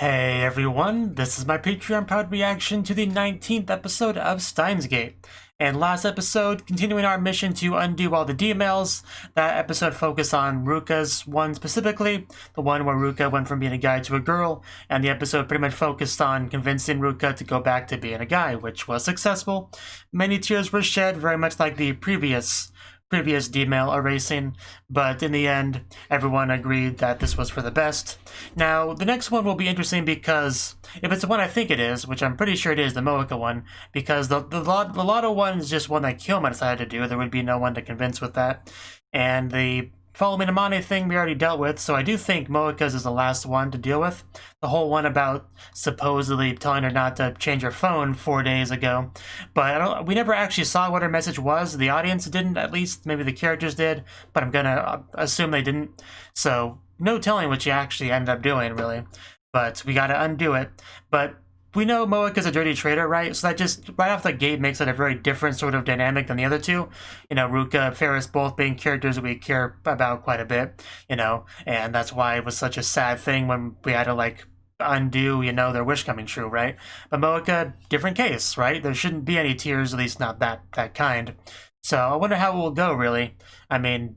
Hey everyone, this is my Patreon proud reaction to the 19th episode of Steins Gate. And last episode, continuing our mission to undo all the D-mails, that episode focused on Ruka's one specifically, the one where Ruka went from being a guy to a girl, and the episode pretty much focused on convincing Ruka to go back to being a guy, which was successful. Many tears were shed, very much like the previous D-mail erasing, but in the end, everyone agreed that this was for the best. Now, the next one will be interesting because if it's the one I think it is, which I'm pretty sure it is, the Moeka one, because the Lotto one is just one that Kyoma decided to do. There would be no one to convince with that. And the Follow Me to Mane thing we already dealt with, so I do think Moeka's is the last one to deal with. The whole one about supposedly telling her not to change her phone 4 days ago. But we never actually saw what her message was. The audience didn't, at least. Maybe the characters did, but I'm gonna assume they didn't. So no telling what she actually ended up doing, really. But we gotta undo it. But we know Moeka's a dirty traitor, right? So that just, right off the gate, makes it a very different sort of dynamic than the other two. You know, Ruka, Ferris both being characters we care about quite a bit, you know, and that's why it was such a sad thing when we had to, like, undo, you know, their wish coming true, right? But Moeka, different case, right? There shouldn't be any tears, at least not that kind. So I wonder how it will go, really. I mean,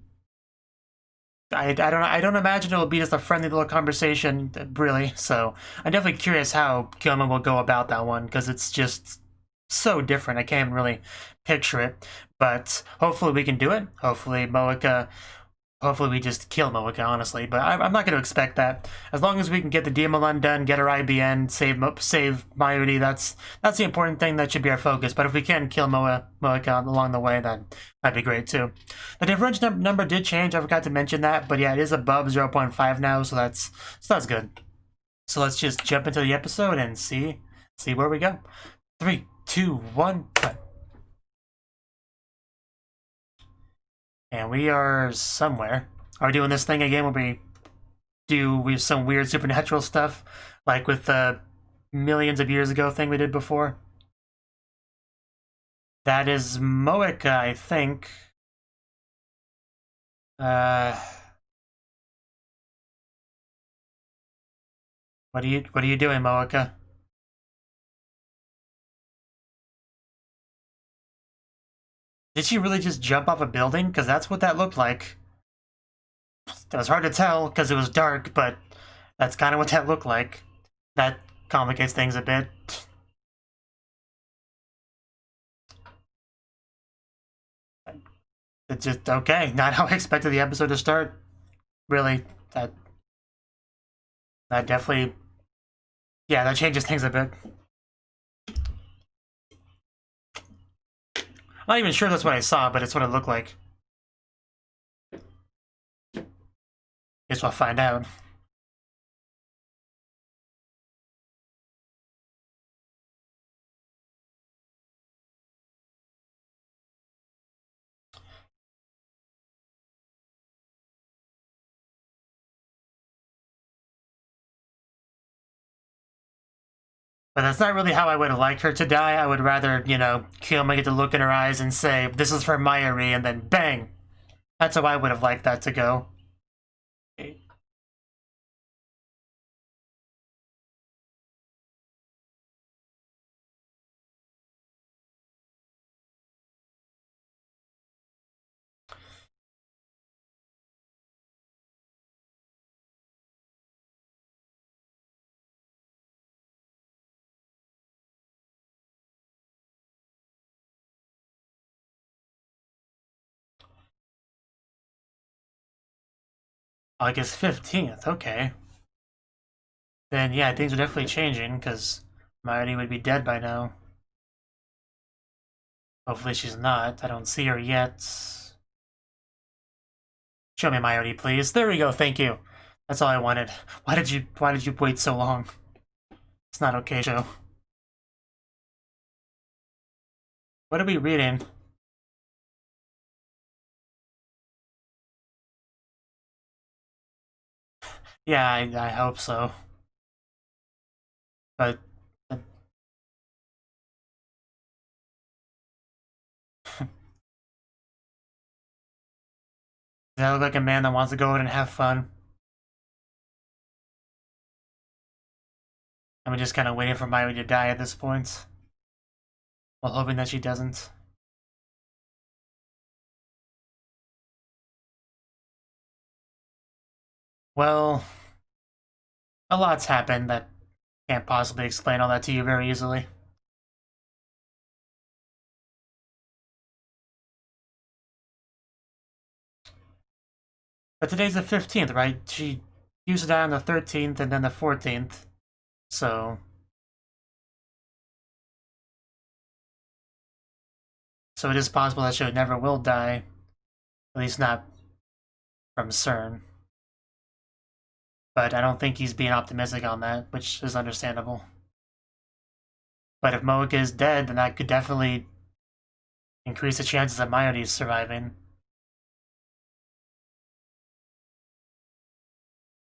I don't imagine it will be just a friendly little conversation, really. So I'm definitely curious how Kyoma will go about that one, because it's just so different. I can't even really picture it. But hopefully we can do it. Hopefully we just kill Moeka, honestly. But I'm not going to expect that. As long as we can get the DML undone, get our IBN, save Mayuri, that's the important thing. That should be our focus. But if we can kill Moeka along the way, then that'd be great too. The differential number did change. I forgot to mention that. But yeah, it is above 0.5 now, so that's good. So let's just jump into the episode and see where we go. 3, 2, 1, play. And we are somewhere. Are we doing this thing again where we do some weird supernatural stuff, like with the millions of years ago thing we did before? That is Moeka, I think. What are you doing, Moeka? Did she really just jump off a building? Because that's what that looked like. It was hard to tell because it was dark, but that's kind of what that looked like. That complicates things a bit. It's just, okay, not how I expected the episode to start. Really, that definitely, yeah, that changes things a bit. I'm not even sure that's what I saw, but it's what it looked like. Guess we'll find out. But that's not really how I would have liked her to die. I would rather, you know, Kyoma get to look in her eyes and say, "This is for Mayuri," and then bang! That's how I would have liked that to go. August 15th, okay. Then, yeah, things are definitely changing, because Mayuri would be dead by now. Hopefully she's not. I don't see her yet. Show me Mayuri, please. There we go, thank you. That's all I wanted. Why did you wait so long? It's not okay, Joe. What are we reading? Yeah, I hope so. But does that look like a man that wants to go out and have fun? I'm just kind of waiting for Mayuri to die at this point, while hoping that she doesn't. Well, a lot's happened that can't possibly explain all that to you very easily. But today's the 15th, right? She used to die on the 13th and then the 14th, so... So it is possible that she never will die, at least not from CERN. But I don't think he's being optimistic on that, which is understandable. But if Moeka is dead, then that could definitely increase the chances of Mayuri surviving.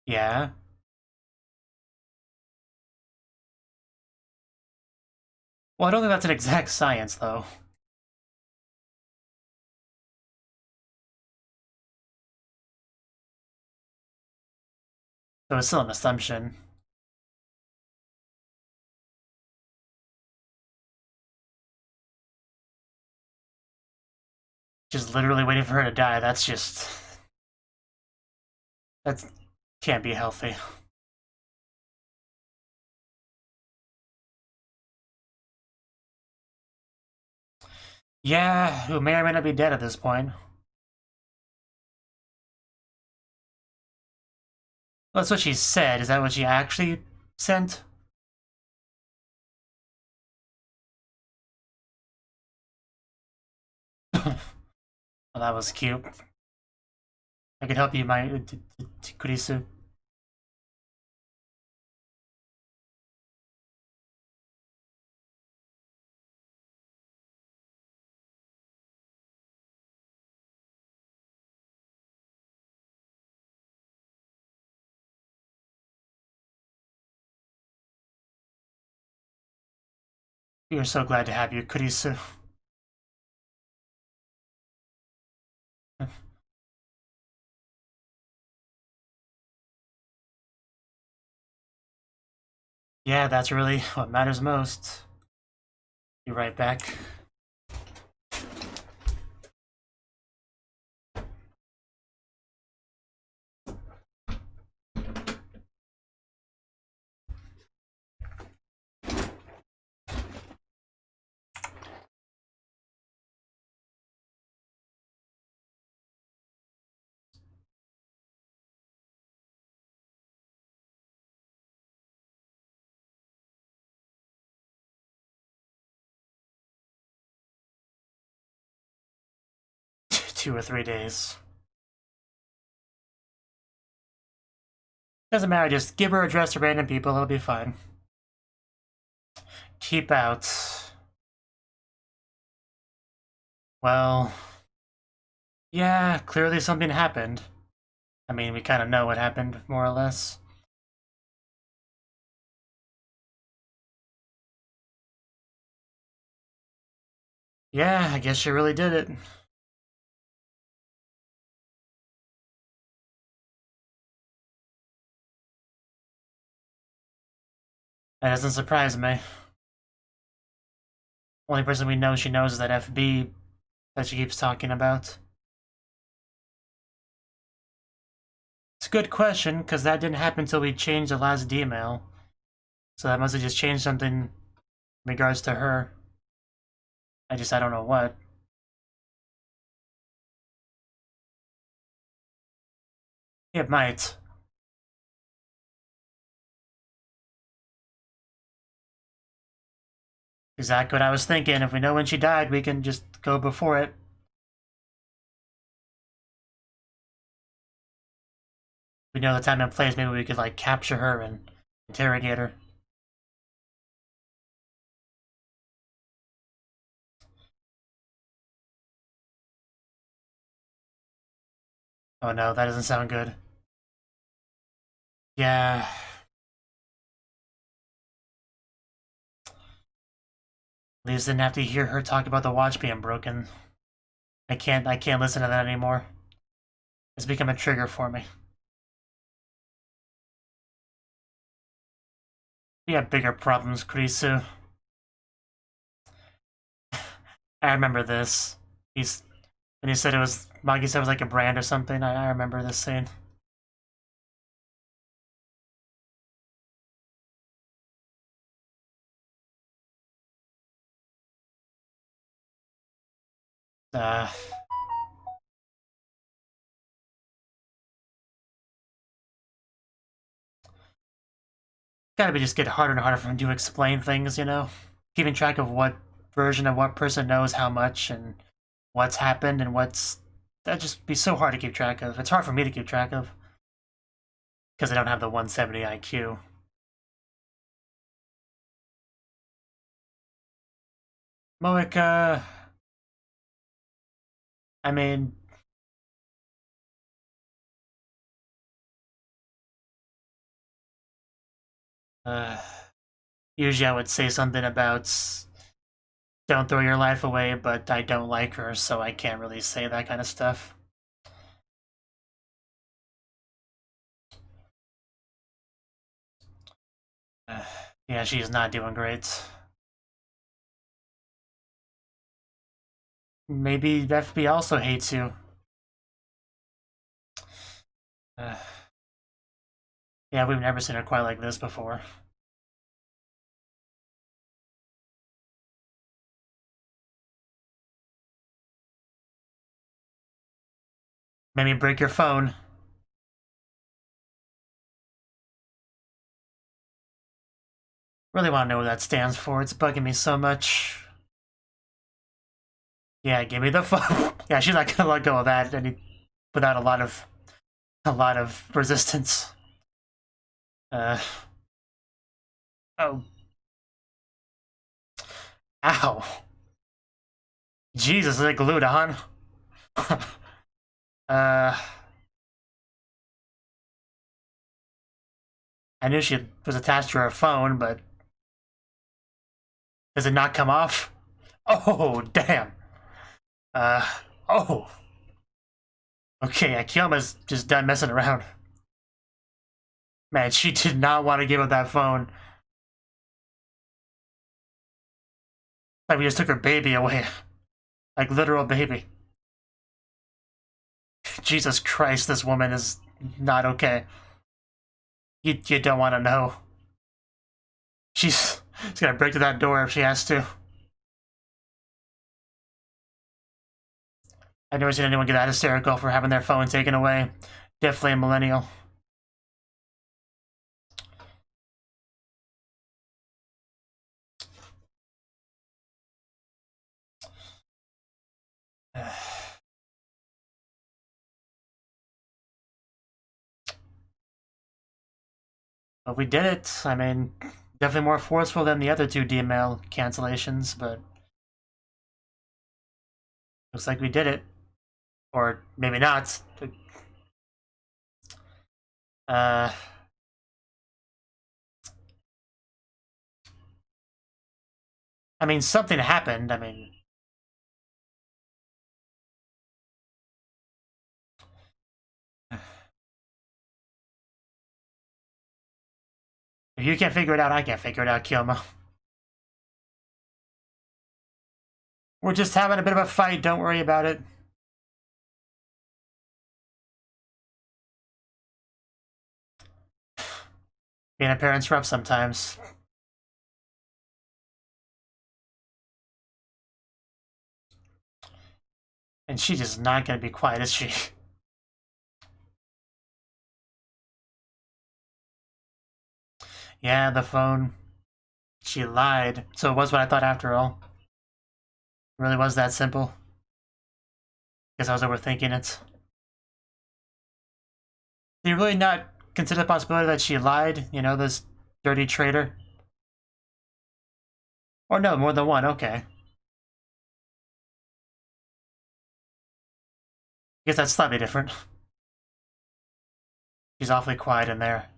Yeah. Well, I don't think that's an exact science, though. So it's still an assumption. Just literally waiting for her to die, that's just... That can't be healthy. Yeah, who may or may not be dead at this point. Well, that's what she said. Is that what she actually sent? Well, that was cute. I could help you, my Kurisu. We are so glad to have you, Kurisu. Yeah, that's really what matters most. Be right back. Two or 3 days. Doesn't matter, just give her address to random people, it'll be fine. Keep out. Well... Yeah, clearly something happened. I mean, we kind of know what happened, more or less. Yeah, I guess she really did it. That doesn't surprise me. Only person we know she knows is that FB that she keeps talking about. It's a good question, because that didn't happen until we changed the last D-mail. So that must have just changed something in regards to her. I don't know what. It might. Exactly what I was thinking. If we know when she died, we can just go before it. We know the time and place, maybe we could, like, capture her and interrogate her. Oh no, that doesn't sound good. Yeah. At least didn't have to hear her talk about the watch being broken. I can't listen to that anymore. It's become a trigger for me. You have bigger problems, Kurisu. I remember this. When he said it was, Magi said it was like a brand or something, I remember this scene. Gotta be just get harder and harder for him to explain things, you know? Keeping track of what version of what person knows how much and what's happened and what's... That'd just be so hard to keep track of. It's hard for me to keep track of. Because I don't have the 170 IQ. Moeka... I mean... usually I would say something about don't throw your life away, but I don't like her, so I can't really say that kind of stuff. Yeah, she's not doing great. Maybe FB also hates you. Yeah, we've never seen her quite like this before. Maybe break your phone. Really want to know what that stands for. It's bugging me so much. Yeah, give me the phone. Yeah, she's not gonna let go of that without a lot of resistance. Oh. Ow. Jesus, they glued on. I knew she was attached to her phone, but does it not come off? Oh, damn. Oh. Okay, Akiyoma's just done messing around. Man, she did not want to give up that phone. Like we just took her baby away. Like literal baby. Jesus Christ, this woman is not okay. You don't want to know. She's gonna break through that door if she has to. I've never seen anyone get that hysterical for having their phone taken away. Definitely a millennial. But we did it. I mean, definitely more forceful than the other two DML cancellations, but looks like we did it. Or maybe not. I mean, something happened. I mean... If you can't figure it out, I can't figure it out, Kyoma. We're just having a bit of a fight, don't worry about it. Being a parent's rough sometimes. And she's just not gonna be quiet, is she? Yeah, the phone. She lied. So it was what I thought after all. It really was that simple. Guess I was overthinking it. Did you really not consider the possibility that she lied? You know, this dirty traitor? Or no, more than one, okay. I guess that's slightly different. She's awfully quiet in there.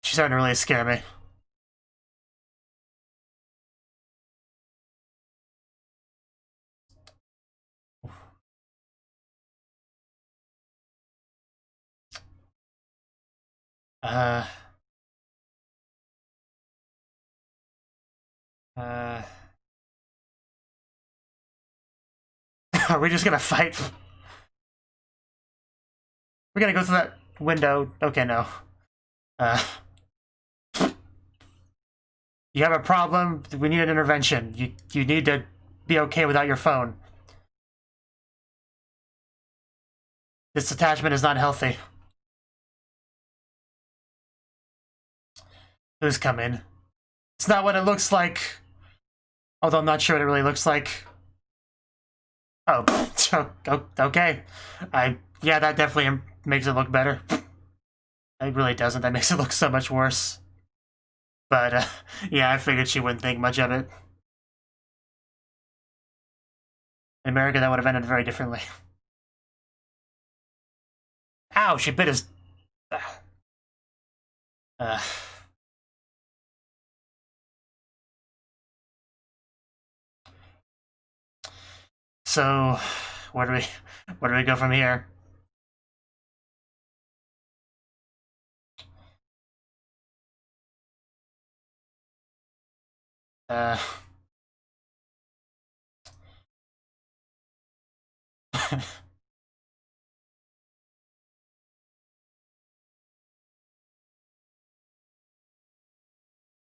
She's starting to really scare me. Uh... Are we just gonna fight? We're gonna go through that window. Okay, no. You have a problem. We need an intervention. You need to be okay without your phone. This attachment is not healthy. Who's coming? It's not what it looks like. Although I'm not sure what it really looks like. Oh, okay. Yeah, that definitely makes it look better. It really doesn't. That makes it look so much worse. But, yeah, I figured she wouldn't think much of it. In America, that would have ended very differently. Ow, she bit his... So, where do we go from here?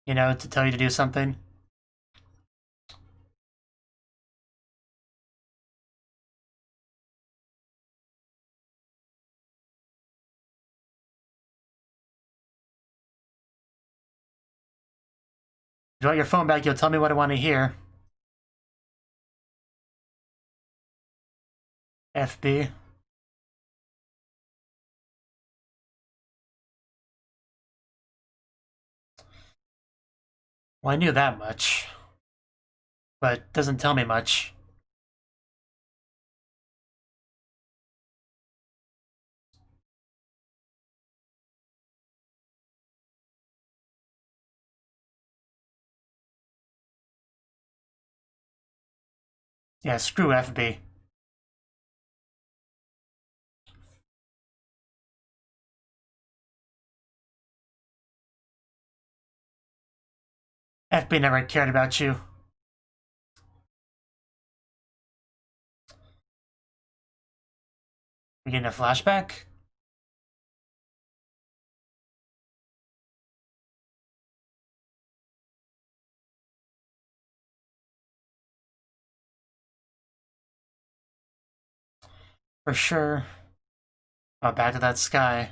You know, to tell you to do something. If you want your phone back, you'll tell me what I want to hear. FB. Well, I knew that much. But it doesn't tell me much. Yeah, screw FB. FB never cared about you. We getting a flashback? For sure. Oh, back to that sky.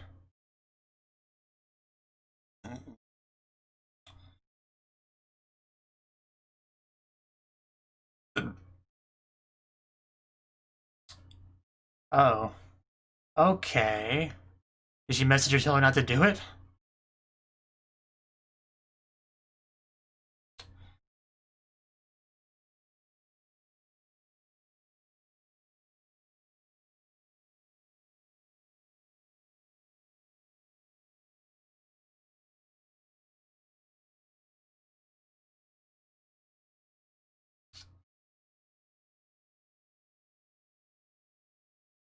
Oh. Okay. Did she message her telling her not to do it?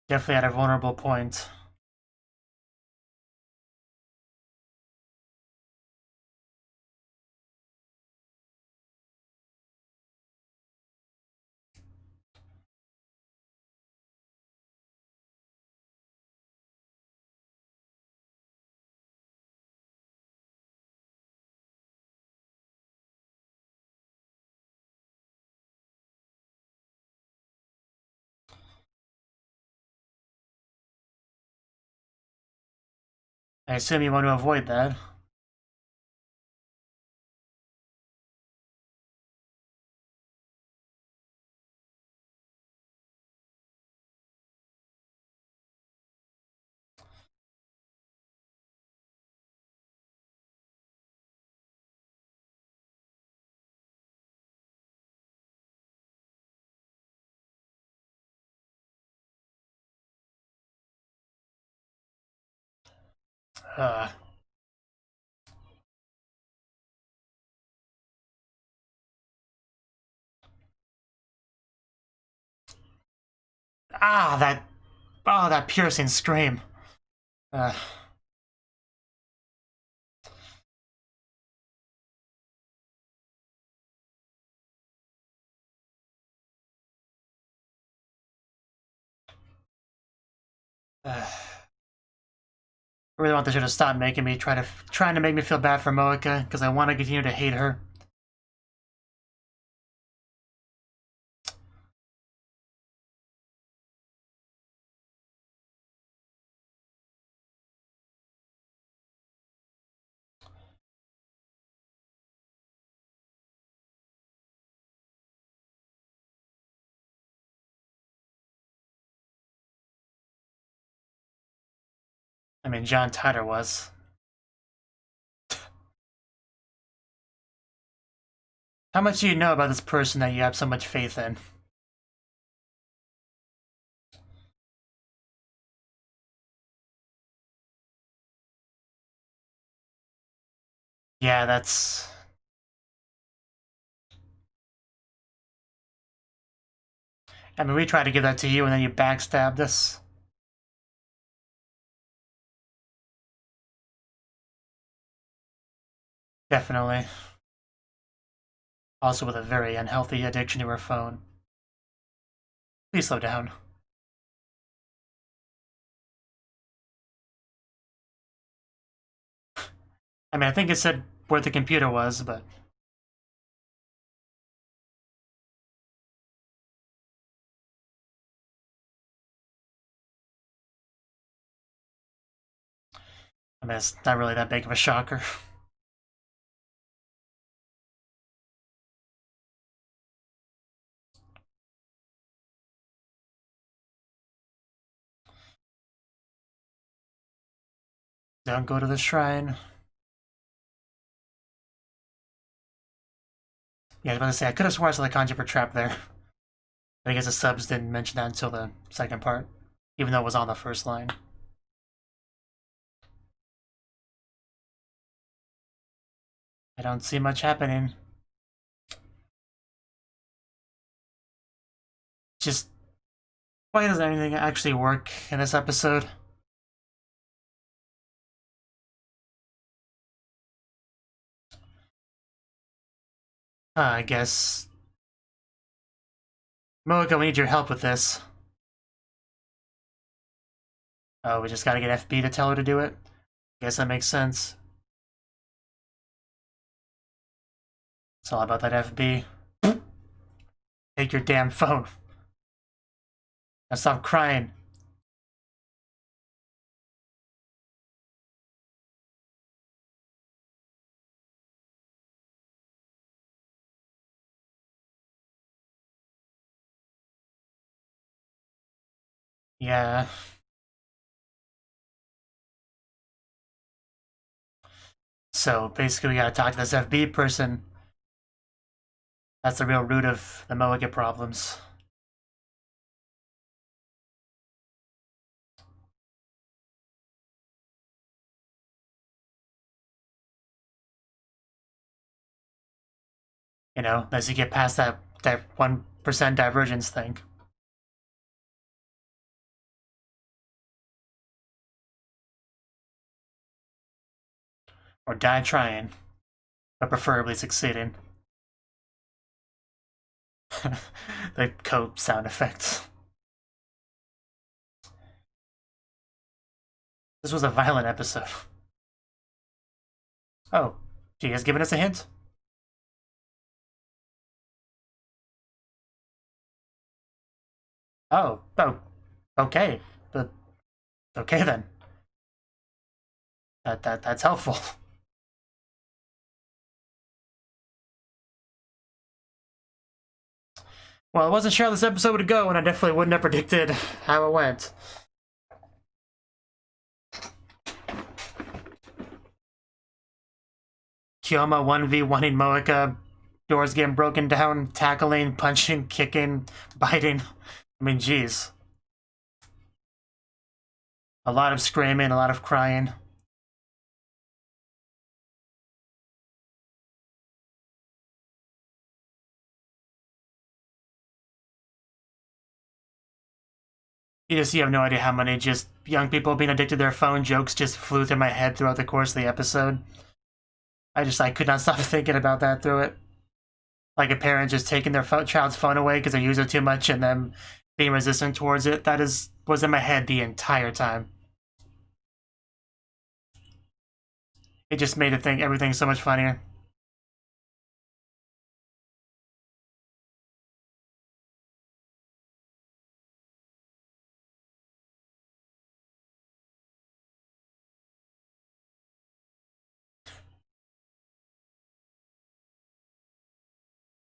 Definitely at a vulnerable point. I assume you want to avoid that. Uh... Ah, that... Oh, that piercing scream. I really want this show to stop making me trying to make me feel bad for Moeka, because I want to continue to hate her. I mean, John Titor was. How much do you know about this person that you have so much faith in? Yeah, that's... I mean, we tried to give that to you and then you backstabbed us. Definitely. Also with a very unhealthy addiction to her phone. Please slow down. I mean, I think it said where the computer was, but... I mean, it's not really that big of a shocker. Don't go to the shrine. Yeah, I was about to say, I could have sworn I saw the kanji for trap there. But I guess the subs didn't mention that until the second part, even though it was on the first line. I don't see much happening. Just, why does anything actually work in this episode? I guess... Moeka, we need your help with this. Oh, we just gotta get FB to tell her to do it? Guess that makes sense. It's all about that FB. Take your damn phone. Now stop crying. Yeah. So basically we gotta talk to this FB person. That's the real root of the Moeka problems. You know, as you get past that 1% divergence thing. Or die trying, but preferably succeeding. The code sound effects. This was a violent episode. Oh, she has given us a hint? Oh, okay, but okay then. That's helpful. Well, I wasn't sure how this episode would go, and I definitely wouldn't have predicted how it went. Kyoma 1v1ing Moeka, doors getting broken down, tackling, punching, kicking, biting. I mean, jeez. A lot of screaming, a lot of crying. You have no idea how many just young people being addicted to their phone jokes just flew through my head throughout the course of the episode. I could not stop thinking about that through it. Like a parent just taking their child's phone away because they use it too much and them being resistant towards it. That is was in my head the entire time. It just made it think everything so much funnier.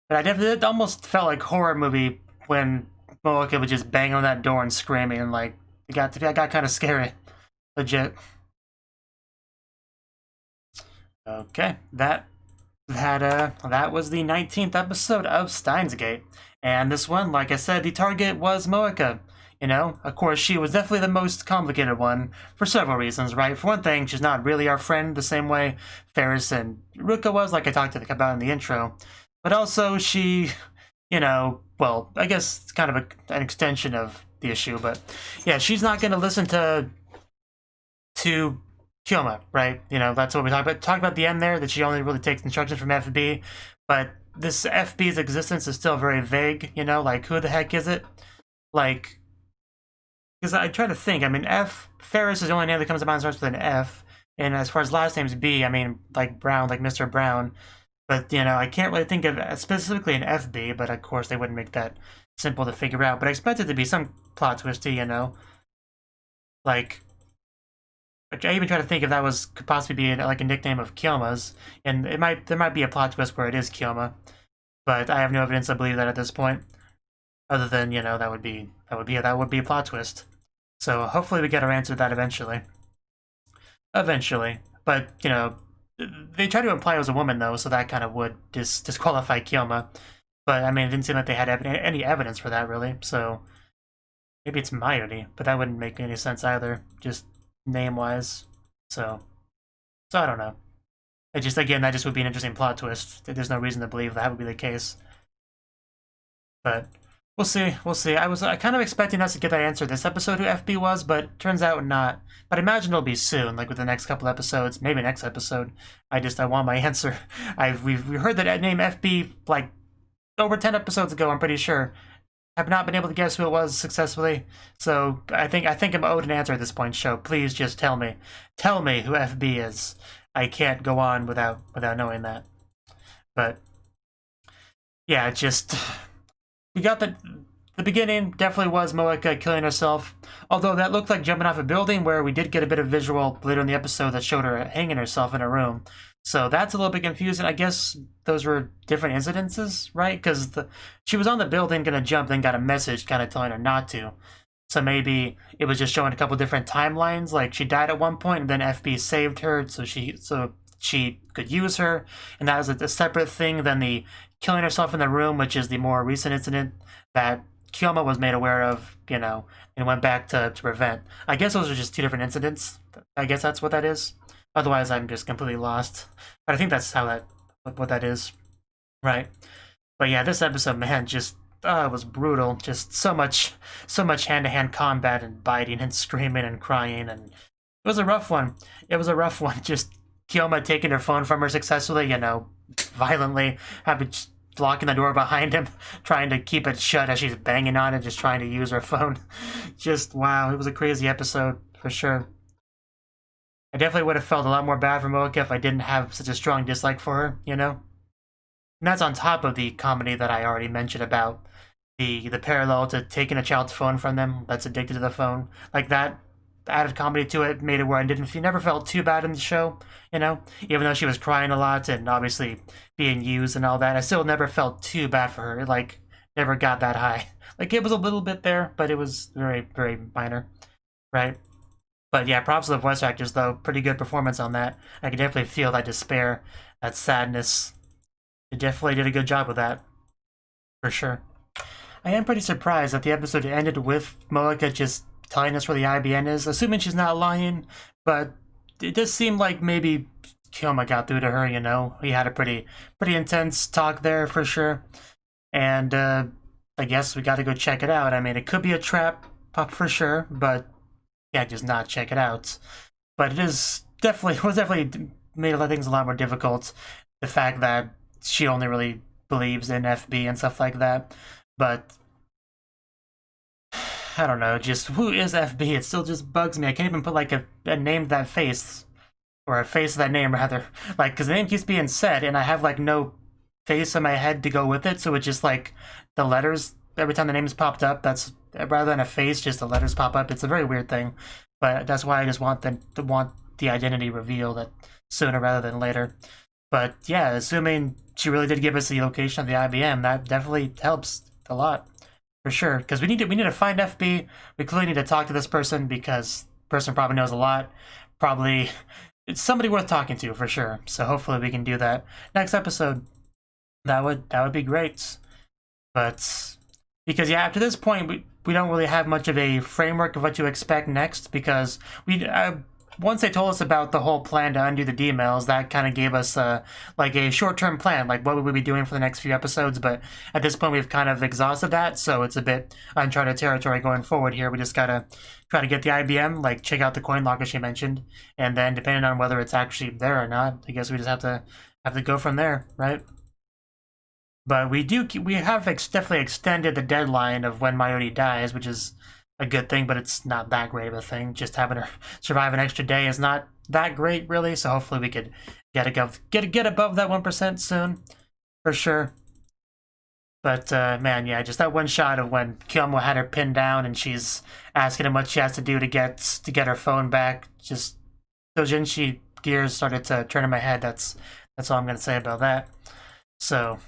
But I definitely, it almost felt like horror movie when Mooka would just bang on that door and screaming, and like it got kind of scary, legit. Okay, that was the 19th episode of Steins Gate, and this one, like I said, the target was Mooka. You know, of course, she was definitely the most complicated one for several reasons, right? For one thing, she's not really our friend the same way Ferris and Ruka was, like I talked about in the intro. But also, she, you know, well, I guess it's kind of an extension of the issue, but yeah, she's not going to listen to Kyoma, right? You know, that's what we talked about. Talk about the end there, that she only really takes instructions from FB, but this FB's existence is still very vague, you know, like, who the heck is it? Like, because I try to think, I mean, Ferris is the only name that comes to mind that starts with an F, and as far as last names B, I mean, like Brown, like Mr. Brown, but, you know, I can't really think of specifically an FB, but of course they wouldn't make that simple to figure out, but I expect it to be some plot twisty, you know, like, I even try to think if that could possibly be like a nickname of Kyoma's, and there might be a plot twist where it is Kyoma, but I have no evidence to believe that at this point, other than, you know, that would be a plot twist. So hopefully we get our answer to that eventually. Eventually, but you know, they try to imply it was a woman though, so that kind of would disqualify Kyoma. But I mean, it didn't seem like they had any evidence for that really. So maybe it's Mayuri, but that wouldn't make any sense either, just name-wise. So I don't know. It just, again, that just would be an interesting plot twist. There's no reason to believe that would be the case. But we'll see. We'll see. I was kind of expecting us to get that answer this episode who FB was, but turns out not. But I imagine it'll be soon, like with the next couple episodes, maybe next episode. I want my answer. We heard that name FB like over 10 episodes ago, I'm pretty sure. Have not been able to guess who it was successfully, so I think I'm owed an answer at this point. Show, please just tell me who FB is. I can't go on without knowing that. But yeah, just we got the beginning. Definitely was Mooka killing herself, although that looked like jumping off a building. Where we did get a bit of visual later in the episode that showed her hanging herself in a room. So that's a little bit confusing. I guess those were different incidences, right? Because she was on the building, gonna jump, then got a message kind of telling her not to. So maybe it was just showing a couple different timelines. Like she died at one point, and then FB saved her, so she could use her, and that was a separate thing than the killing herself in the room, which is the more recent incident that Kyoma was made aware of, you know, and went back to prevent. I guess those are just two different incidents. I guess that's what that is. Otherwise, I'm just completely lost. But I think that's what that is, right? But yeah, this episode, man, just it was brutal. Just so much hand-to-hand combat and biting and screaming and crying, and it was a rough one. It was a rough one. Just Kyoma taking her phone from her successfully, you know, violently, locking the door behind him, trying to keep it shut as she's banging on it, just trying to use her phone. Just wow, it was a crazy episode for sure. I definitely would have felt a lot more bad for Mooka if I didn't have such a strong dislike for her, you know? And that's on top of the comedy that I already mentioned about the parallel to taking a child's phone from them that's addicted to the phone. Like that added comedy to it made it where I never felt too bad in the show, you know? Even though she was crying a lot and obviously being used and all that, I still never felt too bad for her. It, like, never got that high. Like, it was a little bit there, but it was very, very minor, right? But yeah, props to the voice actors, though. Pretty good performance on that. I could definitely feel that despair, that sadness. They definitely did a good job with that. For sure. I am pretty surprised that the episode ended with Mooka just telling us where the IBN is, assuming she's not lying, but it does seem like maybe Kyoma got through to her, you know? We had a pretty intense talk there, for sure. And I guess we gotta go check it out. I mean, it could be a trap, for sure, but yeah, just not check it out. But it was definitely made a lot of things a lot more difficult. The fact that she only really believes in FB and stuff like that. But I don't know, just who is FB? It still just bugs me. I can't even put like a name to that face, or a face to that name rather, like, because the name keeps being said and I have like no face in my head to go with it, so it's just like the letters every time the name is popped up. That's rather than a face, just the letters pop up. It's a very weird thing, but that's why I just want the identity revealed sooner rather than later. But yeah, assuming she really did give us the location of the IBM, that definitely helps a lot, for sure. Because we need to find FB. We clearly need to talk to this person because the person probably knows a lot. Probably it's somebody worth talking to for sure. So hopefully we can do that next episode. That would be great. But because yeah, after this point we don't really have much of a framework of what to expect next, because once they told us about the whole plan to undo the D-mails, that kind of gave us like a short-term plan, like what would we be doing for the next few episodes. But at this point, we've kind of exhausted that, so it's a bit uncharted territory going forward here. We just gotta try to get the IBM, like check out the coin locker she mentioned, and then depending on whether it's actually there or not, I guess we just have to go from there, right? But we have definitely extended the deadline of when Mayuri dies, which is a good thing, but it's not that great of a thing. Just having her survive an extra day is not that great, really. So hopefully we could get above that 1% soon, for sure. But man, yeah, just that one shot of when Kyomo had her pinned down and she's asking him what she has to do to get her phone back. Just those Jinshi gears started to turn in my head. That's all I'm gonna say about that. So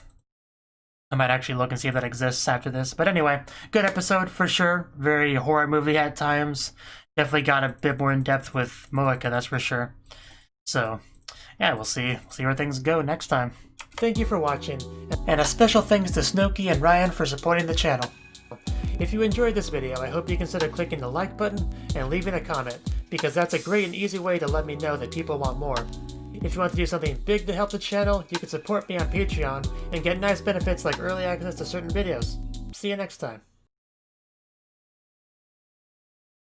I might actually look and see if that exists after this. But anyway, good episode for sure. Very horror movie at times. Definitely got a bit more in depth with Moeka, that's for sure. So yeah, we'll see where things go next time. Thank you for watching, and a special thanks to Cnouki and Ryan for supporting the channel. If you enjoyed this video, I hope you consider clicking the like button and leaving a comment, because that's a great and easy way to let me know that people want more. If you want to do something big to help the channel, you can support me on Patreon and get nice benefits like early access to certain videos. See you next time.